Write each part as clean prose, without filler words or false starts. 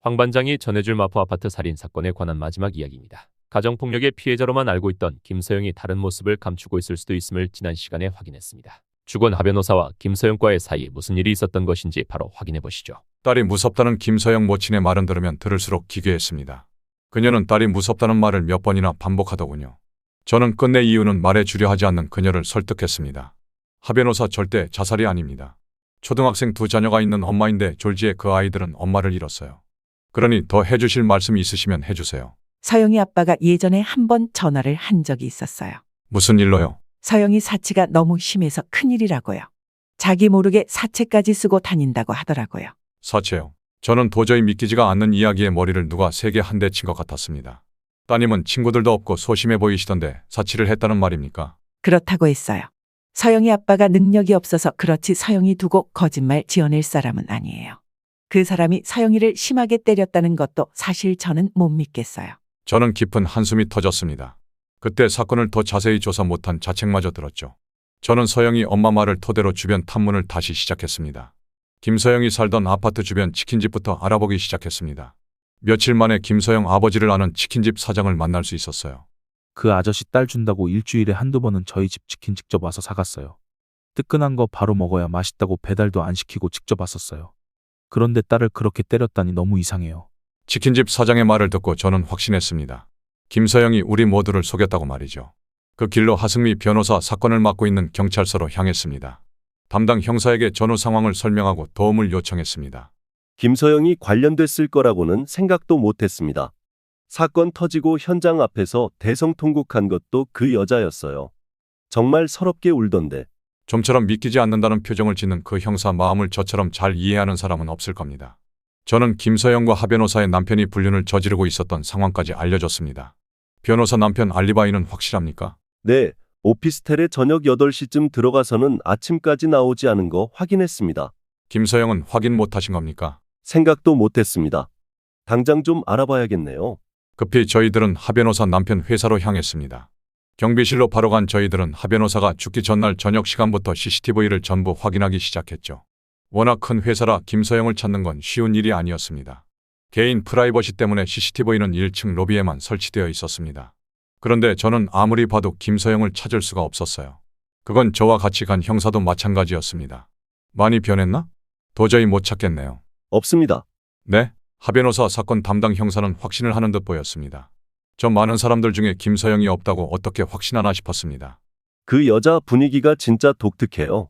황 반장이 전해줄 마포 아파트 살인 사건에 관한 마지막 이야기입니다. 가정폭력의 피해자로만 알고 있던 김서영이 다른 모습을 감추고 있을 수도 있음을 지난 시간에 확인했습니다. 죽은 하 변호사와 김서영과의 사이에 무슨 일이 있었던 것인지 바로 확인해 보시죠. 딸이 무섭다는 김서영 모친의 말은 들으면 들을수록 기괴했습니다. 그녀는 딸이 무섭다는 말을 몇 번이나 반복하더군요. 저는 끝내 이유는 말해주려 하지 않는 그녀를 설득했습니다. 하 변호사 절대 자살이 아닙니다. 초등학생 두 자녀가 있는 엄마인데 졸지에 그 아이들은 엄마를 잃었어요. 그러니 더 해주실 말씀이 있으시면 해주세요. 서영이 아빠가 예전에 한 번 전화를 한 적이 있었어요. 무슨 일로요? 서영이 사치가 너무 심해서 큰일이라고요. 자기 모르게 사채까지 쓰고 다닌다고 하더라고요. 사채요. 저는 도저히 믿기지가 않는 이야기에 머리를 누가 세게 한 대 친 것 같았습니다. 따님은 친구들도 없고 소심해 보이시던데 사치를 했다는 말입니까? 그렇다고 했어요. 서영이 아빠가 능력이 없어서 그렇지 서영이 두고 거짓말 지어낼 사람은 아니에요. 그 사람이 서영이를 심하게 때렸다는 것도 사실 저는 못 믿겠어요. 저는 깊은 한숨이 터졌습니다. 그때 사건을 더 자세히 조사 못한 자책마저 들었죠. 저는 서영이 엄마 말을 토대로 주변 탐문을 다시 시작했습니다. 김서영이 살던 아파트 주변 치킨집부터 알아보기 시작했습니다. 며칠 만에 김서영 아버지를 아는 치킨집 사장을 만날 수 있었어요. 그 아저씨 딸 준다고 일주일에 한두 번은 저희 집 치킨 직접 와서 사갔어요. 뜨끈한 거 바로 먹어야 맛있다고 배달도 안 시키고 직접 왔었어요. 그런데 딸을 그렇게 때렸다니 너무 이상해요. 치킨집 사장의 말을 듣고 저는 확신했습니다. 김서영이 우리 모두를 속였다고 말이죠. 그 길로 하승미 변호사 사건을 맡고 있는 경찰서로 향했습니다. 담당 형사에게 전후 상황을 설명하고 도움을 요청했습니다. 김서영이 관련됐을 거라고는 생각도 못했습니다. 사건 터지고 현장 앞에서 대성통곡한 것도 그 여자였어요. 정말 서럽게 울던데. 좀처럼 믿기지 않는다는 표정을 짓는 그 형사 마음을 저처럼 잘 이해하는 사람은 없을 겁니다. 저는 김서영과 하 변호사의 남편이 불륜을 저지르고 있었던 상황까지 알려줬습니다. 변호사 남편 알리바이는 확실합니까? 네, 오피스텔에 저녁 8시쯤 들어가서는 아침까지 나오지 않은 거 확인했습니다. 김서영은 확인 못하신 겁니까? 생각도 못했습니다. 당장 좀 알아봐야겠네요. 급히 저희들은 하 변호사 남편 회사로 향했습니다. 경비실로 바로 간 저희들은 하 변호사가 죽기 전날 저녁 시간부터 CCTV를 전부 확인하기 시작했죠. 워낙 큰 회사라 김서영을 찾는 건 쉬운 일이 아니었습니다. 개인 프라이버시 때문에 CCTV는 1층 로비에만 설치되어 있었습니다. 그런데 저는 아무리 봐도 김서영을 찾을 수가 없었어요. 그건 저와 같이 간 형사도 마찬가지였습니다. 많이 변했나? 도저히 못 찾겠네요. 없습니다. 네? 하 변호사 사건 담당 형사는 확신을 하는 듯 보였습니다. 저 많은 사람들 중에 김서영이 없다고 어떻게 확신하나 싶었습니다. 그 여자 분위기가 진짜 독특해요.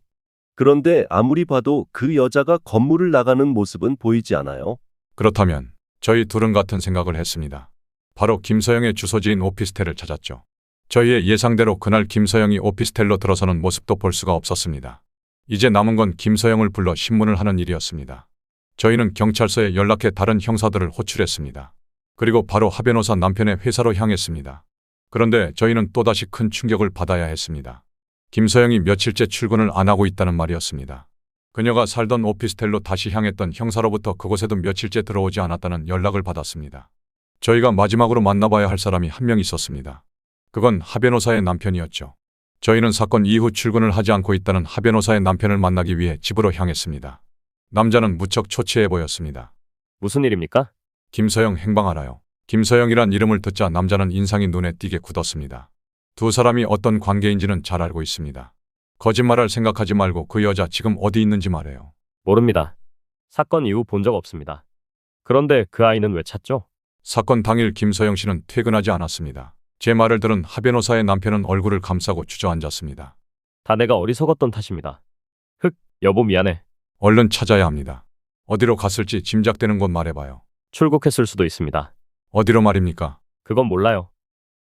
그런데 아무리 봐도 그 여자가 건물을 나가는 모습은 보이지 않아요. 그렇다면 저희 둘은 같은 생각을 했습니다. 바로 김서영의 주소지인 오피스텔을 찾았죠. 저희의 예상대로 그날 김서영이 오피스텔로 들어서는 모습도 볼 수가 없었습니다. 이제 남은 건 김서영을 불러 신문을 하는 일이었습니다. 저희는 경찰서에 연락해 다른 형사들을 호출했습니다. 그리고 바로 하 변호사 남편의 회사로 향했습니다. 그런데 저희는 또다시 큰 충격을 받아야 했습니다. 김서영이 며칠째 출근을 안 하고 있다는 말이었습니다. 그녀가 살던 오피스텔로 다시 향했던 형사로부터 그곳에도 며칠째 들어오지 않았다는 연락을 받았습니다. 저희가 마지막으로 만나봐야 할 사람이 한 명 있었습니다. 그건 하 변호사의 남편이었죠. 저희는 사건 이후 출근을 하지 않고 있다는 하 변호사의 남편을 만나기 위해 집으로 향했습니다. 남자는 무척 초췌해 보였습니다. 무슨 일입니까? 김서영 행방 알아요. 김서영이란 이름을 듣자 남자는 인상이 눈에 띄게 굳었습니다. 두 사람이 어떤 관계인지는 잘 알고 있습니다. 거짓말할 생각하지 말고 그 여자 지금 어디 있는지 말해요. 모릅니다. 사건 이후 본 적 없습니다. 그런데 그 아이는 왜 찾죠? 사건 당일 김서영 씨는 퇴근하지 않았습니다. 제 말을 들은 하 변호사의 남편은 얼굴을 감싸고 주저앉았습니다. 다 내가 어리석었던 탓입니다. 여보 미안해. 얼른 찾아야 합니다. 어디로 갔을지 짐작되는 곳 말해봐요. 출국했을 수도 있습니다. 어디로 말입니까? 그건 몰라요.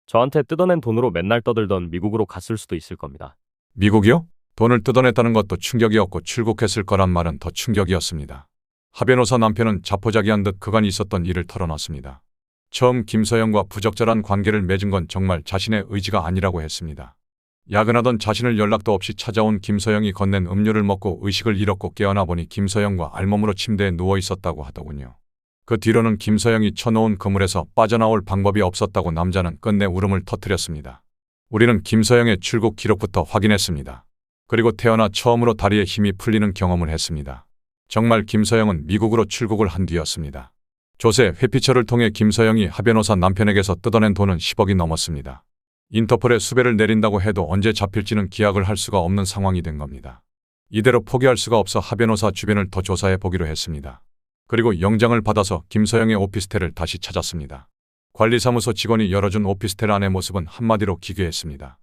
저한테 뜯어낸 돈으로 맨날 떠들던 미국으로 갔을 수도 있을 겁니다. 미국이요? 돈을 뜯어냈다는 것도 충격이었고 출국했을 거란 말은 더 충격이었습니다. 하 변호사 남편은 자포자기한 듯 그간 있었던 일을 털어놨습니다. 처음 김서영과 부적절한 관계를 맺은 건 정말 자신의 의지가 아니라고 했습니다. 야근하던 자신을 연락도 없이 찾아온 김서영이 건넨 음료를 먹고 의식을 잃었고 깨어나 보니 김서영과 알몸으로 침대에 누워 있었다고 하더군요. 그 뒤로는 김서영이 쳐놓은 그물에서 빠져나올 방법이 없었다고 남자는 끝내 울음을 터뜨렸습니다. 우리는 김서영의 출국 기록부터 확인했습니다. 그리고 태어나 처음으로 다리에 힘이 풀리는 경험을 했습니다. 정말 김서영은 미국으로 출국을 한 뒤였습니다. 조세 회피처를 통해 김서영이 하 변호사 남편에게서 뜯어낸 돈은 10억이 넘었습니다. 인터폴에 수배를 내린다고 해도 언제 잡힐지는 기약을 할 수가 없는 상황이 된 겁니다. 이대로 포기할 수가 없어 하 변호사 주변을 더 조사해 보기로 했습니다. 그리고 영장을 받아서 김서영의 오피스텔을 다시 찾았습니다. 관리사무소 직원이 열어준 오피스텔 안의 모습은 한마디로 기괴했습니다.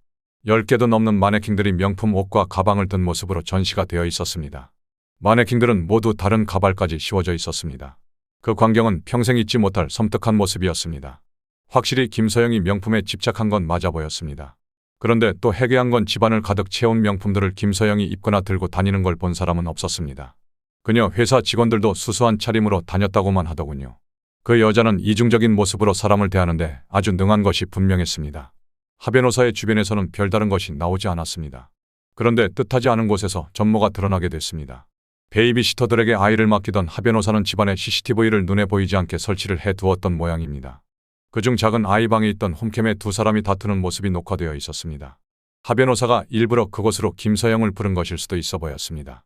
10개도 넘는 마네킹들이 명품 옷과 가방을 든 모습으로 전시가 되어 있었습니다. 마네킹들은 모두 다른 가발까지 씌워져 있었습니다. 그 광경은 평생 잊지 못할 섬뜩한 모습이었습니다. 확실히 김서영이 명품에 집착한 건 맞아 보였습니다. 그런데 또 해괴한 건 집안을 가득 채운 명품들을 김서영이 입거나 들고 다니는 걸 본 사람은 없었습니다. 그녀 회사 직원들도 수수한 차림으로 다녔다고만 하더군요. 그 여자는 이중적인 모습으로 사람을 대하는데 아주 능한 것이 분명했습니다. 하 변호사의 주변에서는 별다른 것이 나오지 않았습니다. 그런데 뜻하지 않은 곳에서 전모가 드러나게 됐습니다. 베이비시터들에게 아이를 맡기던 하 변호사는 집안에 CCTV를 눈에 보이지 않게 설치를 해두었던 모양입니다. 그중 작은 아이방에 있던 홈캠에 두 사람이 다투는 모습이 녹화되어 있었습니다. 하 변호사가 일부러 그곳으로 김서영을 부른 것일 수도 있어 보였습니다.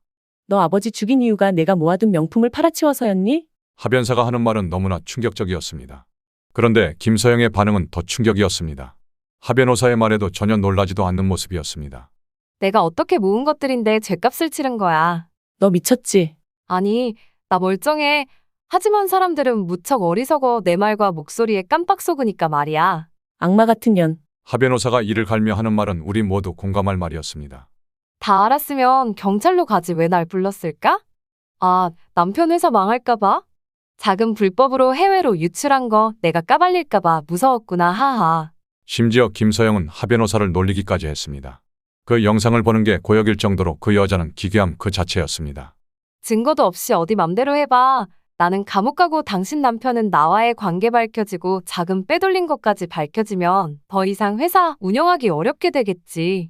너 아버지 죽인 이유가 내가 모아둔 명품을 팔아치워서였니? 하 변사가 하는 말은 너무나 충격적이었습니다. 그런데 김서영의 반응은 더 충격이었습니다. 하 변호사의 말에도 전혀 놀라지도 않는 모습이었습니다. 내가 어떻게 모은 것들인데 죗값을 치른 거야. 너 미쳤지? 아니, 나 멀쩡해. 하지만 사람들은 무척 어리석어 내 말과 목소리에 깜빡 속으니까 말이야. 악마 같은 년. 하 변호사가 이를 갈며 하는 말은 우리 모두 공감할 말이었습니다. 다 알았으면 경찰로 가지 왜 날 불렀을까? 아, 남편 회사 망할까봐? 자금 불법으로 해외로 유출한 거 내가 까발릴까봐 무서웠구나 하하. 심지어 김서영은 하 변호사를 놀리기까지 했습니다. 그 영상을 보는 게 고역일 정도로 그 여자는 기괴함 그 자체였습니다. 증거도 없이 어디 맘대로 해봐. 나는 감옥 가고 당신 남편은 나와의 관계 밝혀지고 자금 빼돌린 것까지 밝혀지면 더 이상 회사 운영하기 어렵게 되겠지.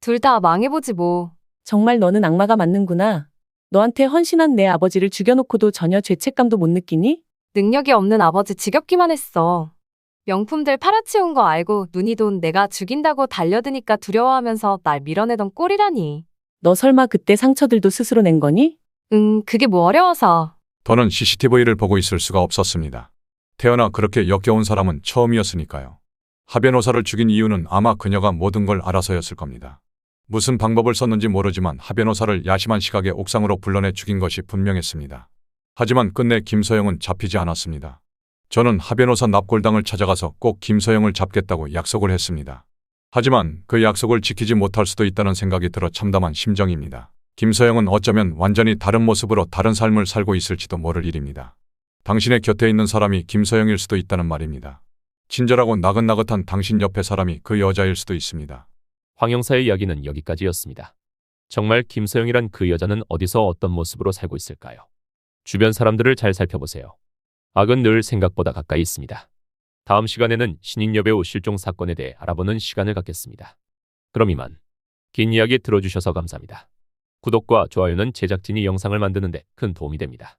둘 다 망해보지 뭐. 정말 너는 악마가 맞는구나. 너한테 헌신한 내 아버지를 죽여놓고도 전혀 죄책감도 못 느끼니? 능력이 없는 아버지 지겹기만 했어. 명품들 팔아치운 거 알고 눈이 돈 내가 죽인다고 달려드니까 두려워하면서 날 밀어내던 꼴이라니. 너 설마 그때 상처들도 스스로 낸 거니? 그게 뭐 어려워서. 더는 CCTV를 보고 있을 수가 없었습니다. 태어나 그렇게 역겨운 사람은 처음이었으니까요. 하 변호사를 죽인 이유는 아마 그녀가 모든 걸 알아서였을 겁니다. 무슨 방법을 썼는지 모르지만 하 변호사를 야심한 시각에 옥상으로 불러내 죽인 것이 분명했습니다. 하지만 끝내 김서영은 잡히지 않았습니다. 저는 하 변호사 납골당을 찾아가서 꼭 김서영을 잡겠다고 약속을 했습니다. 하지만 그 약속을 지키지 못할 수도 있다는 생각이 들어 참담한 심정입니다. 김서영은 어쩌면 완전히 다른 모습으로 다른 삶을 살고 있을지도 모를 일입니다. 당신의 곁에 있는 사람이 김서영일 수도 있다는 말입니다. 친절하고 나긋나긋한 당신 옆에 사람이 그 여자일 수도 있습니다. 황 형사의 이야기는 여기까지였습니다. 정말 김서영이란 그 여자는 어디서 어떤 모습으로 살고 있을까요? 주변 사람들을 잘 살펴보세요. 악은 늘 생각보다 가까이 있습니다. 다음 시간에는 신인 여배우 실종 사건에 대해 알아보는 시간을 갖겠습니다. 그럼 이만. 긴 이야기 들어주셔서 감사합니다. 구독과 좋아요는 제작진이 영상을 만드는 데 큰 도움이 됩니다.